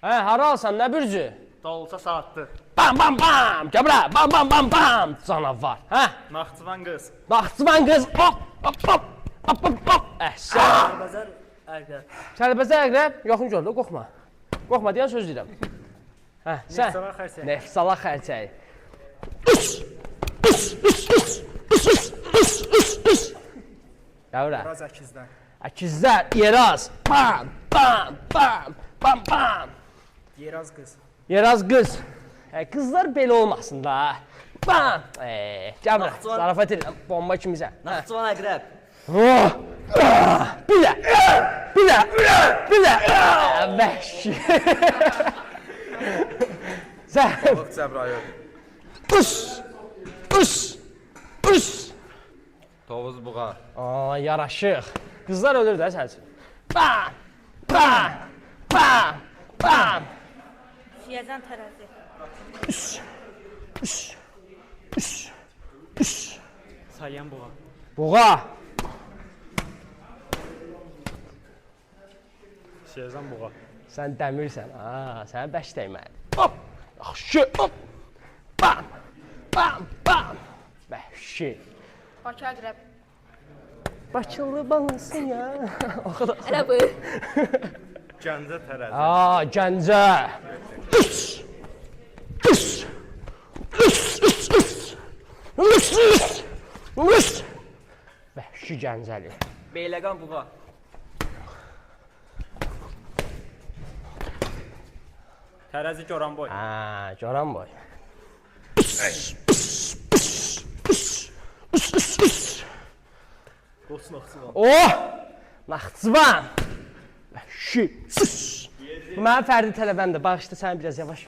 Hə, hara alsan, nə bürcü? Dolsa saatdır. Bam bam bam, gəbra, bam bam bam bam, canavar, hə? Naxçıvan qız. Naxçıvan qız, hop, hop, hop, hop, hop, hop, əhsən. Bazar əqrəb. Kəlbəzə əqrəb, yaxın gördü, qorxma. Qorxma deyən söz deyirəm. Hə, sən. Nefsala xərçəyi. Nefsala xərçəyi. Gəbra. Biraz əkizdən. Əkizlər, Yeraz, bam, bam, bam, bam, bam. Yeraz qız. Yeraz qız. Qızlar belə olmasın da. Bam. Gəbra, Naxçıvan- zarafat edirəm, bomba kimizə. Naxçıvan əqrəb. Bir də, vəhşi. Sən, Balıq Cəbrayıl. us. Tovuz buğa. Aa, yaraşıq. Qızlar ölür də sənin üçün. Bam, bam, bam, bam. Şiyəzən tərəzi. Sayan buğa. Buğa. Şiyəzən buğa. Sən dəmirsən, ha, sənə bəş dəyməlidir. Hop, yaxşı, hop. Bam, bam, bam. Vəhşi. Bakı əqrəb. Bakılı balısın ya. O kadar. Elə bu. Gəncə tərəzi. Aa, Gəncə. Vəhşi Gəncəli. Beyləqan buğa. Tərəzi Goranboy. Ha, Goran boy. Qoç Naxçıvan. Oh! Naxçıvan. Vəhşi. Bu mənim fərdi tələbəmdir. Bağışla səni biraz yavaş.